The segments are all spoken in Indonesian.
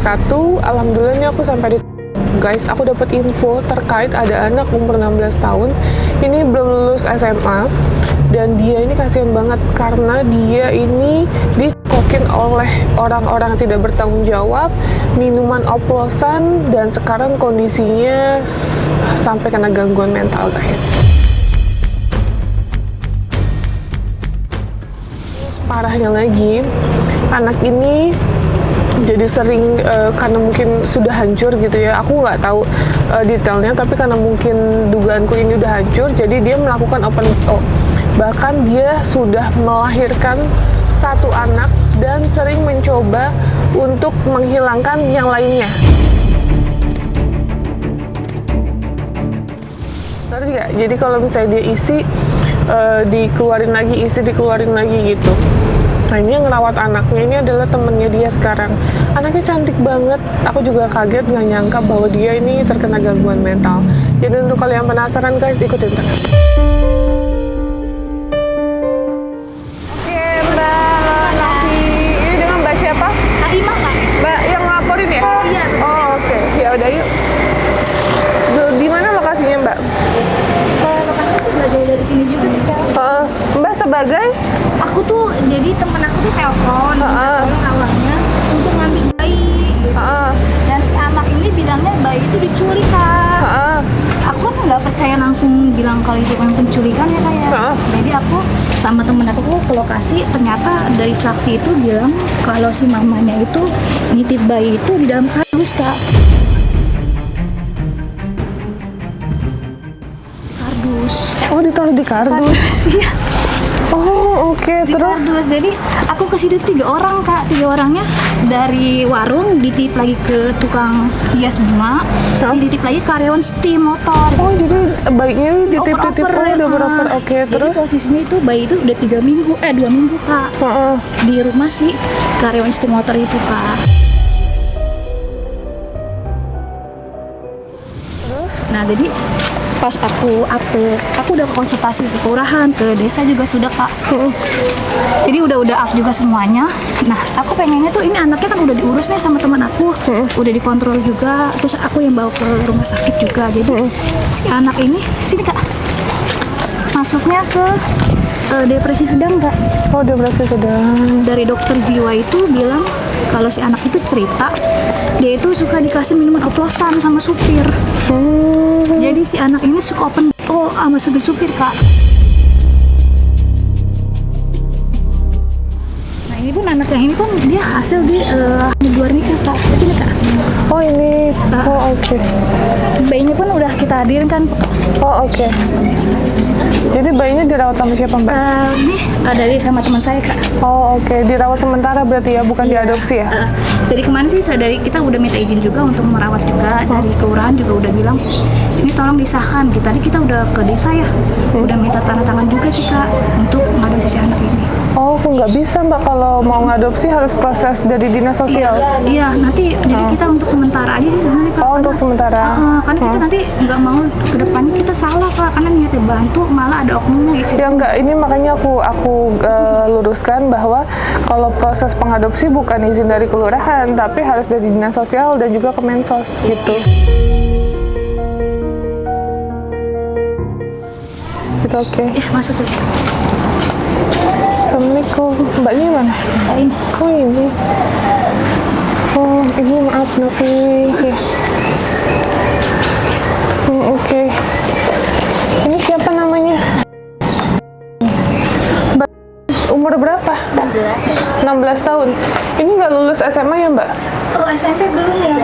wabarakatuh. Alhamdulillah ini aku sampai di guys, aku dapat info terkait ada anak umur 16 tahun. Ini belum lulus SMA dan dia ini kasihan banget karena dia ini dicekokin oleh orang-orang yang tidak bertanggung jawab, minuman oplosan, dan sekarang kondisinya sampai kena gangguan mental, guys. Parahnya lagi, anak ini jadi sering karena mungkin sudah hancur gitu ya, aku nggak tahu detailnya, tapi karena mungkin dugaanku ini udah hancur, jadi dia melakukan open BO. Bahkan dia sudah melahirkan satu anak dan sering mencoba untuk menghilangkan yang lainnya. Ngerti nggak? Jadi kalau misalnya dia isi, dikeluarin lagi, isi dikeluarin lagi gitu. Nah, ini yang ngerawat anaknya ini adalah temennya dia sekarang. Anaknya cantik banget. Aku juga kaget, nggak nyangka bahwa dia ini terkena gangguan mental. Jadi untuk kalian penasaran guys, ikutin terus. Oke, Mbak Novi. Ini dengan Mbak siapa? Halimah, Kak. Mbak yang ngelaporin ya? Iya. Oh, oke. Ya udah yuk. Di mana lokasinya, Mbak? Lokasinya sih nggak jauh dari sini juga sih, Kak. Mbak sebagai? Aku tuh, jadi temen aku tuh telepon, awalnya untuk ngambil bayi gitu. Dan si anak ini bilangnya bayi itu diculik, Kak. Aku kan nggak percaya langsung bilang kalau itu kan penculikan ya, Kak ya. Jadi aku sama temen aku ke lokasi, ternyata dari saksi itu bilang kalau si mamanya itu nitip bayi itu di dalam kardus, Kak. Kardus. Oh, ditaruh di kardus. Iya. Oh, oke. Terus? Kardus. Jadi aku ke situ 3 orang, Kak. 3 orangnya dari warung dititip lagi ke tukang hias bunga, dititip lagi karyawan setim motor. Oh, jadi bayinya dititip-titip udah berapa? Oke, terus? Jadi posisinya itu bayi itu udah 2 minggu, Kak. Di rumah si karyawan setim motor itu, Kak. Terus? Nah, jadi pas aku udah konsultasi ke kelurahan, ke desa juga sudah, Kak. Jadi udah up juga semuanya. Nah, aku pengennya tuh ini anaknya kan udah diurus nih sama teman aku, udah dikontrol juga. Terus aku yang bawa ke rumah sakit juga. Jadi si anak ini sini, Kak, masuknya ke depresi sedang, Kak. Oh, depresi sedang. Dari dokter jiwa itu bilang kalau si anak itu cerita dia itu suka dikasih minuman oplosan sama supir. Jadi si anak ini suka open BO sama supir-supir, Kak. Nah, ini pun anak yang ini pun dia hasil di luar nikah, Kak. Sini, Kak. Oh, ini. Oh, oke. Bayinya pun udah kita hadirin kan. Oh, oke. Jadi bayinya dirawat sama siapa, Mbak? Ini dari sama teman saya, Kak. Oh, oke. Dirawat sementara berarti ya, bukan diadopsi ya? Dari kemarin sih dari kita udah minta izin juga untuk merawat juga. Dari kelurahan juga udah bilang ini tolong disahkan. Tadi kita udah ke desa ya, udah minta tanda tangan juga sih, Kak, untuk mengadopsi si anak ini. Oh, nggak bisa, Mbak, kalau mau ngadopsi harus proses dari dinas sosial. Iya, nanti jadi kita untuk sementara aja sih sebenarnya, Kak. Oh, untuk sementara. Karena kita nanti nggak mau ke depannya kita salah, Kak, karena niatnya bantu malah ada oknumnya isi. Ya enggak, ini makanya aku luruskan bahwa kalau proses pengadopsi bukan izin dari kelurahan, tapi harus dari dinas sosial dan juga Kemensos gitu. Gitu, oke. Ya, masuk dulu. Assalamualaikum. Mbaknya mana? Ini. Oh, ini. Oh, ibu maaf, Novi. Ya. Oke. Ini siapa namanya? Umur berapa? 16 tahun. Ini nggak lulus SMA ya, Mbak? Oh, SMP belum ya?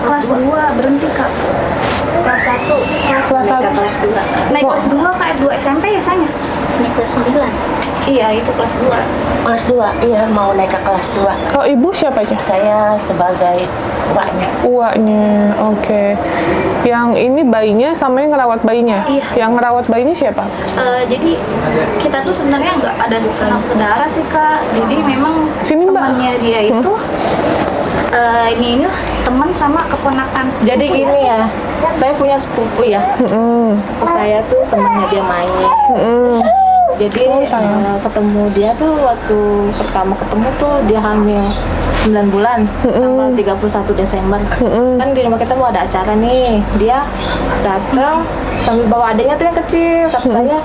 Kelas 2 berhenti, Kak. Kelas 1. Kelas 1. Naik kelas 2 Kak, 2 SMP ya, Sanya? Naik kelas 9. Iya, itu kelas 2. Kelas 2, iya mau naik ke kelas 2. Oh, ibu siapa aja? Saya sebagai uaknya. Uaknya, oke. Yang ini bayinya sama yang ngerawat bayinya? Iya. Yang ngerawat bayinya siapa? Jadi kita tuh sebenarnya nggak ada saudara sih, Kak. Jadi memang Sini, Mbak. temannya dia itu ini teman sama keponakan. Jadi gini ya, saya punya sepupu ya. Sepupu saya tuh temannya dia main. Jadi ketemu dia tuh waktu pertama ketemu tuh dia hamil 9 bulan tanggal 31 Desember. Kan di rumah kita mau ada acara nih. Dia datang sambil bawa adiknya tuh yang kecil. Kata saya,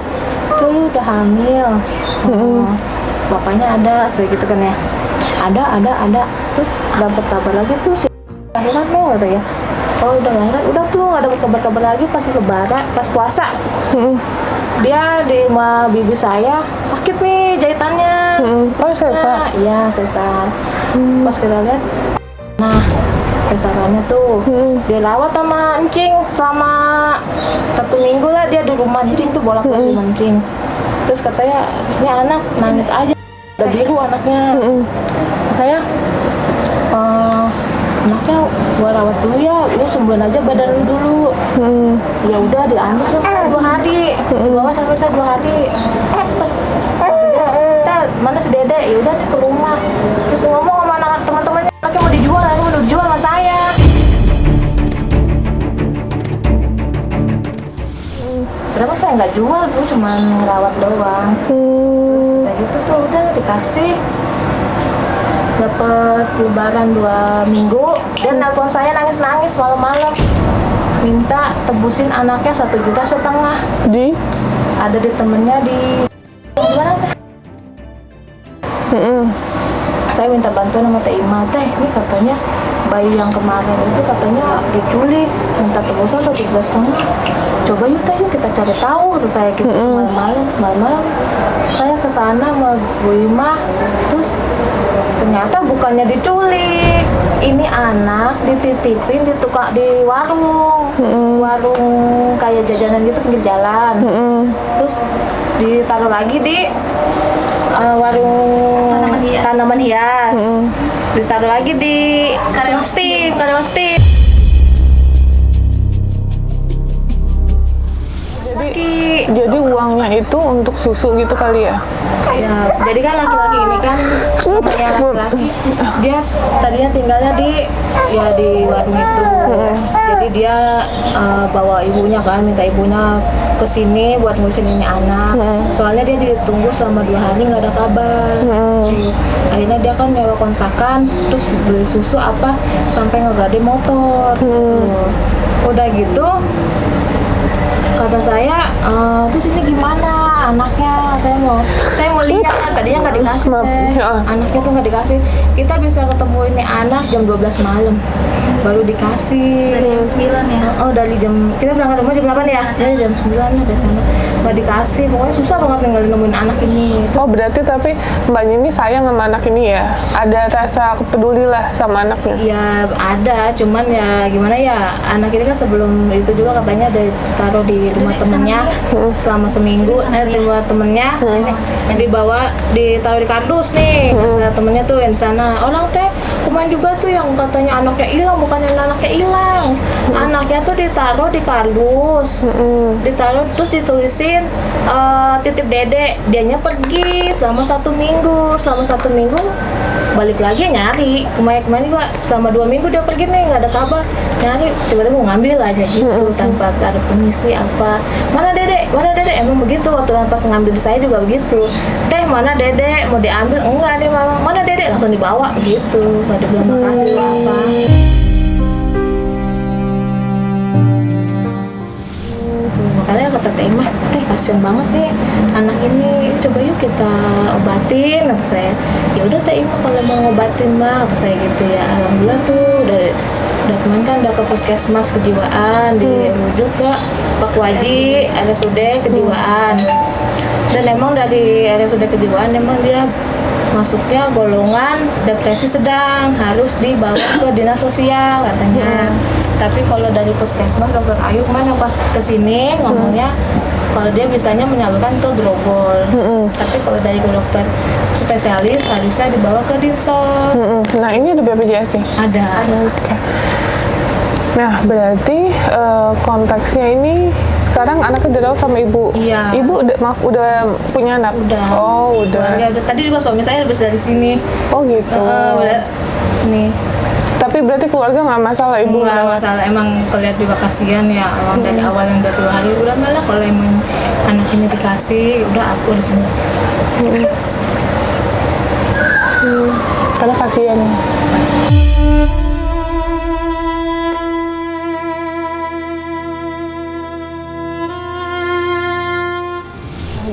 "Tuh lu udah hamil." Bapaknya ada kayak gitu kan ya. Ada. Terus dapat kabar lagi tuh si lahiran lo kata ya. Oh udah lahiran, udah tuh nggak dapat kabar-kabar lagi pas lebaran, pas puasa. Dia di rumah bibi saya sakit nih jahitannya. Oh sesar? Iya sesar. Pas kita lihat, nah sesarannya tuh dia rawat sama encing selama 1 minggu lah dia di rumah encing tuh bolak-balik sama encing. Terus katanya ini anak nangis aja, udah biru anaknya. Saya anaknya gua rawat dulu ya, lu sembuhin aja badan lu dulu. Ya udah diambil sampai 2 hari, dibawa sampai 2 hari. Pas mana si Dede, ya udah nih ke rumah. Terus ngomong sama anak teman-temannya, anaknya mau dijual, anaknya mau dijual sama saya. Berapa saya nggak jual, gue cuma ngerawat doang. Terus kayak gitu tuh udah dikasih. Dapat lebaran 2 minggu, dia nelpon saya nangis-nangis malam-malam. Minta tebusin anaknya 1,5 juta. Di? Ada di temennya di gimana teh? Saya minta bantuan sama Teh Ima, Teh, ini katanya bayi yang kemarin itu katanya diculik, minta tebusan 1,5 juta. Coba yuk Teh, yuk kita cari tahu. Terus saya gitu malam-malam saya ke sana sama Bu Ima, terus ternyata bukannya diculik, ini anak dititipin di warung, warung kayak jajanan gitu pinggir jalan. Terus ditaruh lagi di warung tanaman hias. Ditaruh lagi di karyawan steam. Jadi uangnya itu untuk susu gitu kali ya? Ya, jadi kan laki-laki ini kan namanya laki-laki, dia tadinya tinggalnya di warung itu. Jadi dia bawa ibunya kan, minta ibunya ke sini buat ngurusin ini anak. Soalnya dia ditunggu selama 2 hari nggak ada kabar. Akhirnya dia kan nyewa kontrakan, terus beli susu apa sampai ngegade motor. Udah gitu kata saya, terus ini gimana anaknya, saya mau lihat. Tadinya nggak dikasih teh, anaknya tuh nggak dikasih. Kita bisa ketemu ini anak jam 12 malam baru dikasih. Dari jam 9 ya? Oh dari jam, kita berangkat rumah jam 8 ya? Ya jam 9 ada sana nggak dikasih. Pokoknya susah banget nemuin anak ini. Oh berarti tapi mbaknya ini sayang sama anak ini ya? Ada rasa peduli lah sama anaknya? Ya ada, cuman ya gimana ya, anak ini kan sebelum itu juga katanya ada taruh di rumah temennya selama seminggu. Di rumah temennya yang dibawa ditaruh di kardus nih. Kata temennya tuh yang di sana, orang teh kemarin juga tuh yang katanya anaknya hilang, bukannya anaknya hilang, anaknya tuh ditaruh di kardus, ditaruh terus ditulisin titip Dede. Dianya pergi selama 1 minggu. Selama 1 minggu balik lagi nyari. Kemarin juga selama 2 minggu dia pergi nih, nggak ada kabar. Nyari, tiba-tiba mau ngambil aja gitu tanpa ada permisi apa. Mana Dede? Emang begitu waktu pas ngambil saya juga begitu. Teh mana Dede? Mau diambil? Enggak nih mama. Mana Dede? Langsung dibawa gitu. Nggak dibilang makasih apa. Makanya kata Teh Ima, Teh kasian banget nih anak ini, coba yuk kita obatin. Kata saya, ya udah Teh Ima kalau mau ngobatin mah, kata saya gitu ya. Alhamdulillah tuh udah kemarin kan udah ke puskesmas kejiwaan, dirujuk ke Pak Waji RSUD kejiwaan. Dan emang dari RSUD kejiwaan emang dia masuknya golongan depresi sedang, harus dibawa ke dinas sosial katanya. Tapi kalau dari puskesmas Dokter Ayu kemarin yang pas kesini ngomongnya kalau dia bisanya menyalurkan ke Grogol. Tapi kalau dari dokter spesialis harusnya dibawa ke Dinsos. Nah ini ada BPJS sih? Ada. Oke. Nah berarti konteksnya ini sekarang anaknya dirawat sama ibu. Iya. Ibu udah punya anak? Udah. Oh udah. Tadi juga suami saya habis dari sini. Oh gitu. Udah. Nih. Tapi berarti keluarga nggak masalah ibu? Nggak masalah, emang kelihat juga kasihan ya. Dari awal yang udah 2 hari udah malah kalau emang anak ini dikasih, udah aku di sini aja. Karena kasihan.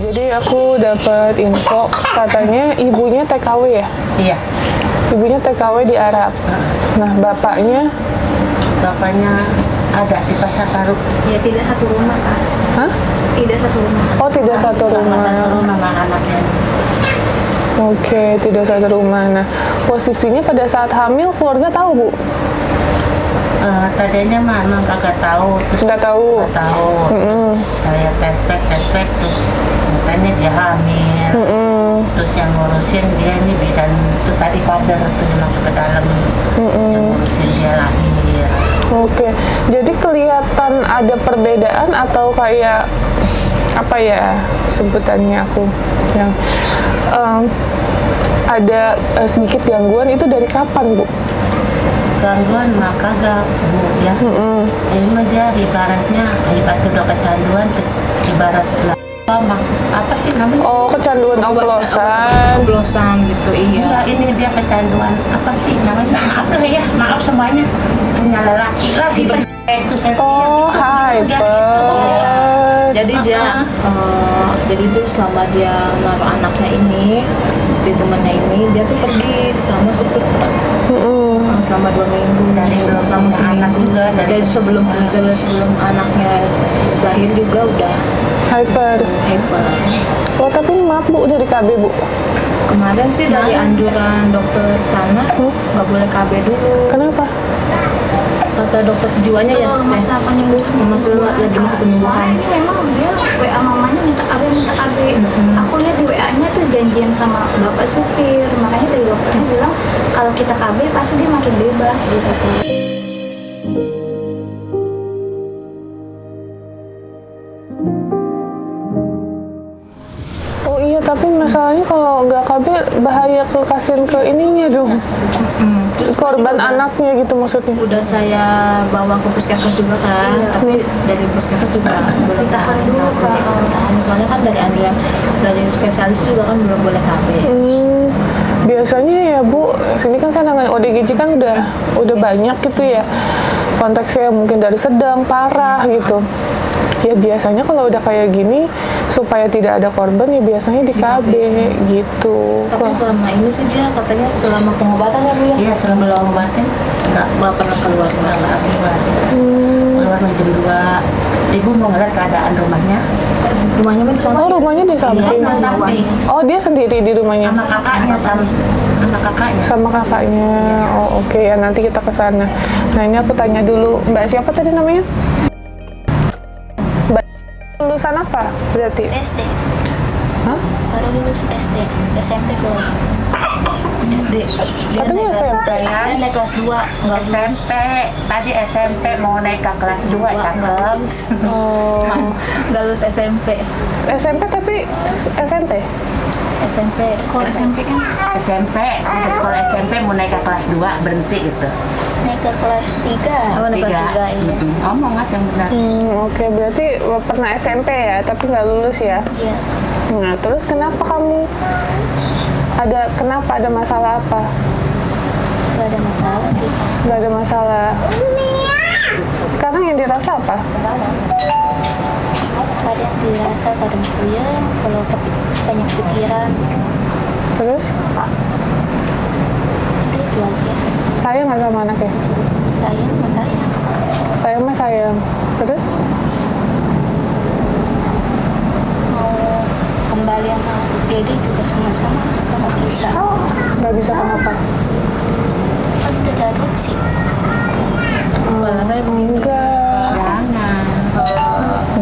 Jadi aku dapat info katanya ibunya TKW ya? Iya. Ibunya TKW di Arab. Nah, bapaknya ada di Pasar Baru. Ya tidak satu rumah kan? hah? Tidak satu rumah. Oh, tidak satu Satu rumah. rumah sama anaknya. Oke, tidak satu rumah. Nah, posisinya pada saat hamil keluarga tahu, Bu? Tadinya mah emang kagak tahu, terus Nggak tahu. nggak tahu. Terus saya tes pack, terus katanya dia hamil. Terus yang ngurusin dia ini bidan itu tadi kader tuh yang masuk ke dalam, yang ngurusin dia lahir. Oke, jadi kelihatan ada perbedaan atau kayak apa ya sebutannya aku yang ada sedikit gangguan itu dari kapan, Bu? Gangguan mah kagak, Bu, ya. Ini mah dia ibaratnya udah kecanduan, ibarat apa sih namanya? Oh, kecanduan oplosan. Oplosan gitu, iya. Enggak, ini dia kecanduan apa sih namanya? Maaf lah ya, maaf semuanya. Punya lelaki lagi. Oh, hyper. Jadi dia, jadi itu selama dia naruh anaknya ini di temannya ini, dia tuh pergi sama supir truk. Selama 2 minggu, selama anak seminggu. juga Dari sebelum anaknya lahir juga udah Hyper. hyper. Oh, tapi maaf, Bu, udah di KB, Bu. Kemarin sih dari anjuran dokter sana nggak boleh KB dulu. Kenapa? Kata dokter kejiwanya ya, Masa penyembuhan. lagi masa penyembuhan. Ini memang dia WA mamanya minta KB. Aku lihat di WA-nya tuh janjian sama bapak supir. Makanya dari dokternya bilang kalau kita KB pasti dia makin bebas gitu. Oh iya, tapi masalahnya kalau nggak KB bahaya ke kasihan ke ininya dong. Terus Korban anaknya gitu maksudnya. udah saya bawa ke puskesmas juga kan, tapi dari puskesmas juga belum Ditahan dulu, Kak. ditahan. Soalnya kan dari anjuran dari spesialis juga kan belum boleh KB. Biasanya ya, Bu, sini kan saya nangani ODGJ kan udah banyak gitu ya. Konteksnya mungkin dari sedang, parah gitu. Ya biasanya kalau udah kayak gini supaya tidak ada korban ya biasanya di KB gitu. Tapi selama ini sih dia katanya selama pengobatan ya Bu ya? Iya, selama pengobatan nggak pernah keluar. nggak keluar. Keluar jam 2. Ibu mau ngeliat keadaan rumahnya Rumahnya mah di sana. Oh, rumahnya di samping. Iya, di samping. Oh, dia sendiri di rumahnya. sama kakaknya Sama kakaknya. Oh, oke ya, nanti kita ke sana. Nah, ini aku tanya dulu, Mbak siapa tadi namanya? Mbak lulusan apa berarti? SD. Hah? Baru lulus SD. SMP belum. SD. Katanya SMP. Dia naik kelas 2. SMP tadi SMP mau naik ke kelas 2 cakep. Oh, Nggak lulus SMP. SMP tapi SMP. SMP. Sekolah SMP kan SMP ke sekolah SMP mau naik ke kelas 2 berhenti gitu. naik ke kelas 3. Oh, naik kelas 3, iya. Ngomong kan yang benar. Oke, berarti pernah SMP ya, tapi nggak lulus ya. Iya. Nah, terus kenapa kamu kenapa ada masalah apa? Gak ada masalah sih. Nggak ada masalah. Sekarang yang dirasa apa? Kadang dirasa, kadang puyeng, kalau banyak pikiran. Terus Udah itu aja. sayang nggak sama anaknya? Sayang sama sayang. Sayang mah sayang. Terus Mau kembali sama Dede juga sama-sama nggak bisa. nggak bisa kenapa? Kan udah diadopsi. Kalau saya begini, Enggak. Jangan.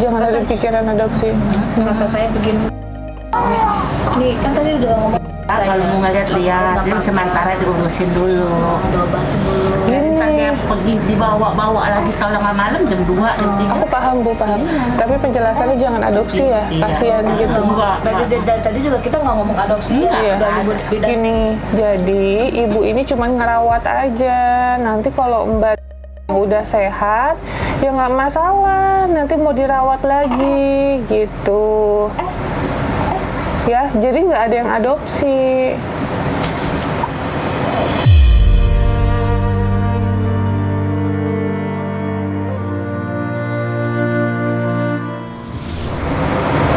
Jangan ada pikiran adopsi. kata saya begini. Nih kan tadi udah ngomong Kalau mau ngeliat-lihat, jadi sementara diurusin dulu. obat dulu. Jadi tadi pergi dibawa-bawa lagi kalau nggak malam jam 2 jam 3. Aku paham, Bu, paham. Tapi penjelasannya jangan adopsi ya, Iya. kasihan gitu. Enggak. Dari tadi juga kita nggak ngomong adopsi ya. Iya. Udah beda. Gini, jadi ibu ini cuma ngerawat aja. Nanti kalau Mbak udah sehat ya nggak masalah, nanti mau dirawat lagi gitu ya, jadi nggak ada yang adopsi.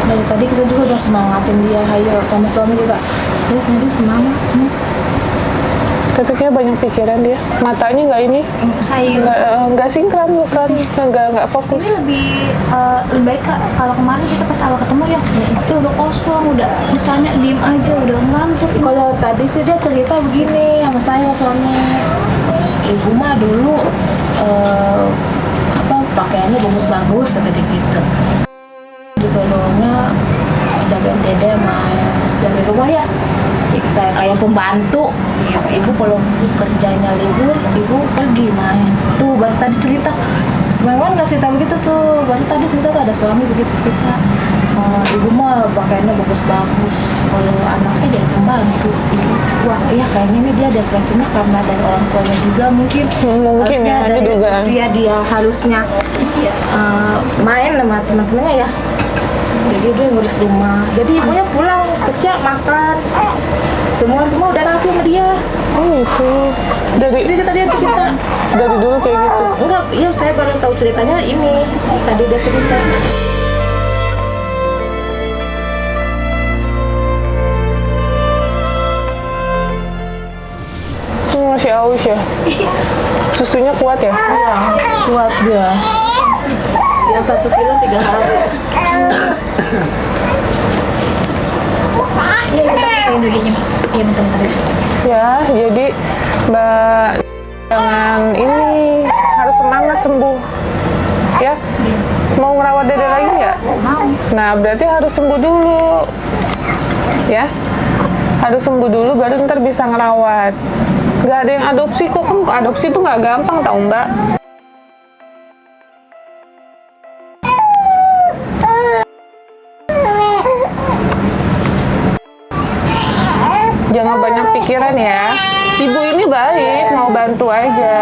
Dari tadi kita juga udah semangatin dia, ayo sama suami juga. Terus nanti semangat sini. Tapi kayak banyak pikiran dia, matanya nggak ini, Sayang. nggak sinkron, bukan, nggak fokus. Ini lebih baik Kak, kalau kemarin kita pas awal ketemu ya, itu udah kosong, udah ditanya diem aja, udah ngantuk. Kalau tadi sih dia cerita begini sama saya suami, ibu mah dulu pakaiannya bagus-bagus kata dia gitu. Disuruhnya dagang dede sama dari rumah ya. Saya kayak pembantu gitu. Ibu kalau kerjanya libur, ibu pergi main. Tuh baru tadi cerita. Kemarin nggak cerita begitu tuh. Baru tadi cerita tuh ada suami begitu cerita. Ibu mah pakaiannya bagus-bagus. Kalau anaknya jadi pembantu. Wah iya kayaknya ini dia depresinya karena dari orang tuanya juga mungkin. Mungkin Harusnya ya, dari ada dugaan. usia dia harusnya main sama teman-temannya ya. Jadi dia ngurus rumah. Jadi ibunya pulang kerja makan. Semua rumah udah rapi sama dia. Oh itu Jadi kata dia cerita. dari dulu kayak gitu. Enggak, iya saya baru tahu ceritanya ini. Tadi dia cerita. Ini masih aus ya, susunya kuat ya. Iya, kuat dia. Yang 1 kilo 3 hari. Iya, kita saya dulunya. Iya, bentar-bentar ya. Ya, jadi Mbak jangan ini, harus semangat sembuh. Ya, mau ngerawat dede lagi nggak? Mau. Nah, berarti harus sembuh dulu. Ya, harus sembuh dulu baru ntar bisa ngerawat. Nggak ada yang adopsi kok, kan adopsi itu nggak gampang tau Mbak. Jangan banyak pikiran ya. Ibu ini baik, mau bantu aja.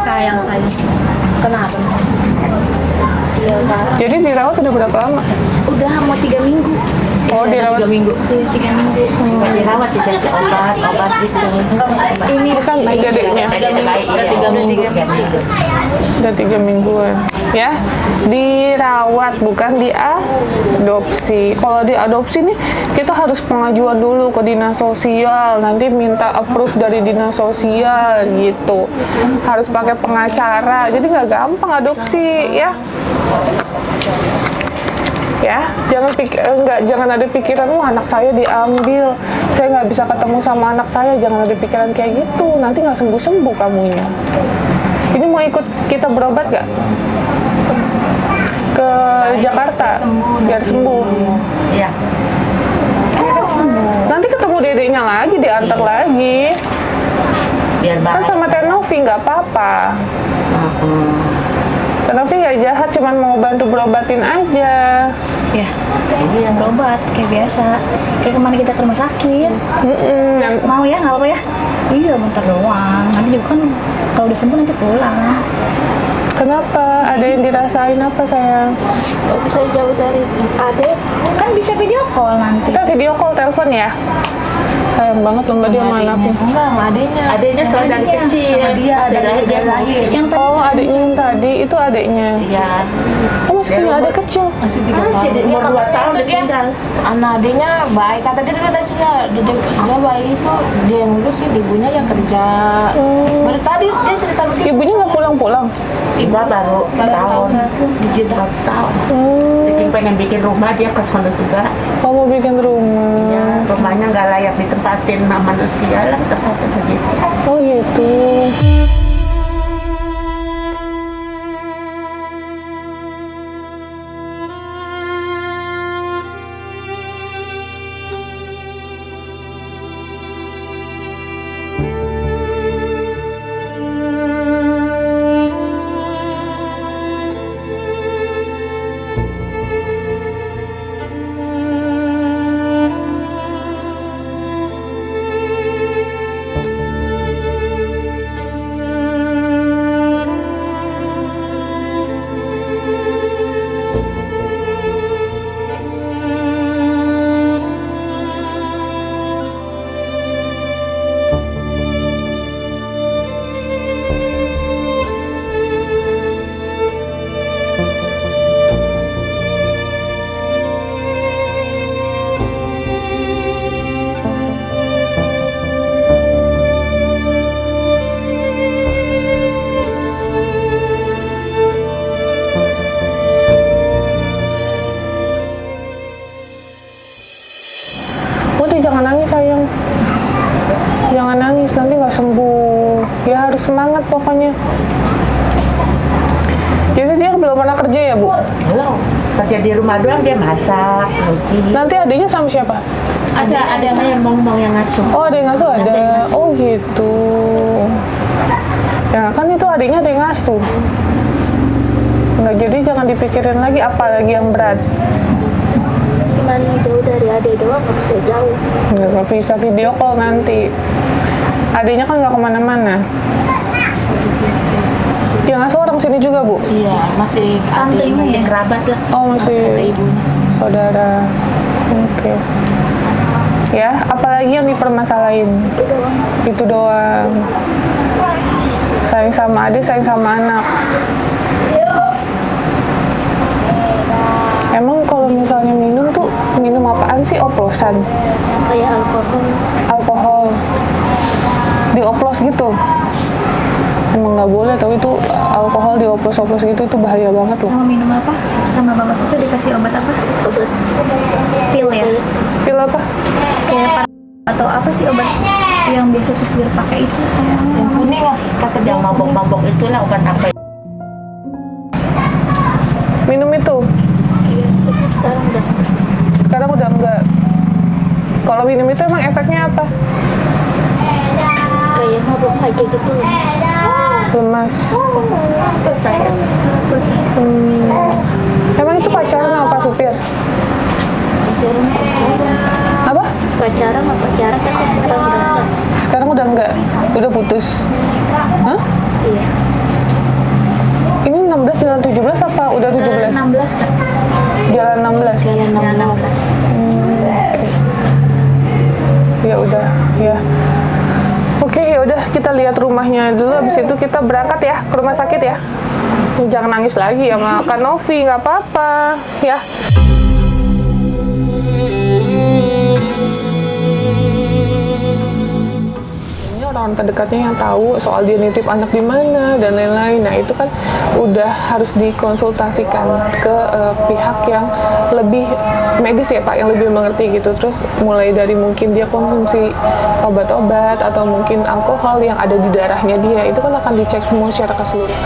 Sayang. Kenapa? Jadi dirawat udah berapa lama? Udah mau 3 minggu. Oh, dirawat 3 minggu. Iya, 3 minggu. Dirawat dikasih obat gitu. ini kan dedeknya. 3 minggu. Udah 3 minggu. Udah 3 mingguan. Ya, dirawat bukan diadopsi. Kalau diadopsi nih kita harus pengajuan dulu ke dinas sosial. Nanti minta approve dari dinas sosial gitu. Harus pakai pengacara. Jadi nggak gampang adopsi ya. Ya, jangan ada pikiran wah anak saya diambil, saya nggak bisa ketemu sama anak saya. Jangan ada pikiran kayak gitu, nanti nggak sembuh kamunya. Ini mau ikut kita berobat nggak ke Jakarta biar sembuh? Iya. Nanti ketemu dedeknya lagi, diantar lagi. Biar Kan baik. sama Tenovi nggak apa-apa. Tenovi nggak jahat, cuman mau bantu berobatin aja. Ya, Ini yang berobat kayak biasa. Kayak kemarin kita ke rumah sakit. Mau ya, nggak apa-apa ya? Iya, bentar doang. Nanti juga kan kalau udah sembuh nanti pulang. Kenapa? Ada yang dirasain apa sayang? Bisa jauh dari adek. Kan bisa video call nanti. Kita video call telepon ya. Sayang banget loh Mbak dia sama anaknya. Enggak, sama adenya. adanya soal dari Adiknya. kecil. Sama dia, Dari dari dia dia lahir. Yang tadi Oh, adiknya yang tadi itu adiknya. Iya. Oh, masih punya adik kecil. Masih 3 Masih tahun. umur 2 tahun Itu dia, ditinggal. anak adiknya baik. Kata dia dulu tadi dia baik itu dia yang ngurusin, ibunya yang kerja. Baru tadi dia cerita begitu. Ibunya nggak pulang-pulang. Ibu baru tahun. Di Jeddah tahun. Saking pengen bikin rumah dia ke sana juga. Oh, mau bikin rumah. Ya, rumahnya nggak layak ditempatin sama manusia lah, tempatnya begitu. Oh gitu. sembuh. Ya harus semangat pokoknya. Jadi dia belum pernah kerja ya, Bu? Belum. Kerja di rumah doang, dia masak, nyuci. Nanti adiknya sama siapa? Ada yang mau yang ngasuh. Oh, ada yang ngasuh ada. Oh, gitu. Ya kan itu adiknya ada yang ngasuh. Nggak, jadi jangan dipikirin lagi apalagi yang berat. Cuman jauh dari adik doang, nggak bisa jauh. Nggak bisa video call nanti. Adiknya kan nggak kemana-mana. Yang ngasuh orang sini juga, Bu? Iya, masih Tantenya masih ya? kerabat lah. Oh, Masih ada masih ibunya. saudara. Oke. Ya, apalagi yang dipermasalahin? Itu doang. Sayang sama adik, sayang sama anak. Emang kalau misalnya minum tuh, minum apaan sih? Oplosan? Kayak alkohol. Alkohol? Dioplos gitu? Emang nggak boleh, tapi itu alkohol dioplos-oplos gitu, itu bahaya banget loh. Sama minum apa? Sama Bapak Suto dikasih obat apa? Obat pil ya? Pil apa? Kayak atau apa sih obat yang biasa supir pakai itu? Yang kuning lah, kata Yang mabok-mabok itulah obat apa? Minum itu? Iya, tapi Sekarang udah enggak. Kalau minum itu emang efeknya apa? kayak mabuk aja gitu. Lemas. Emang itu pacaran sama Pak Supir? Apa? Pacaran tapi sekarang udah enggak. Sekarang udah enggak? Udah putus? Hah? Iya. Ini 16 jalan 17 apa udah 17? 16 kan? Jalan 16? Jalan 16. Ya udah, ya. Oke, ya udah kita lihat rumahnya dulu. Habis itu kita berangkat ya ke rumah sakit ya. Jangan nangis lagi ya sama Kak Novi, nggak apa-apa ya. Ini orang terdekatnya yang tahu soal dia nitip anak di mana dan lain-lain. Nah itu kan udah harus dikonsultasikan ke pihak yang lebih medis ya Pak, yang lebih mengerti gitu. Terus mulai dari mungkin dia konsumsi obat-obat atau mungkin alkohol yang ada di darahnya dia, itu kan akan dicek semua secara keseluruhan.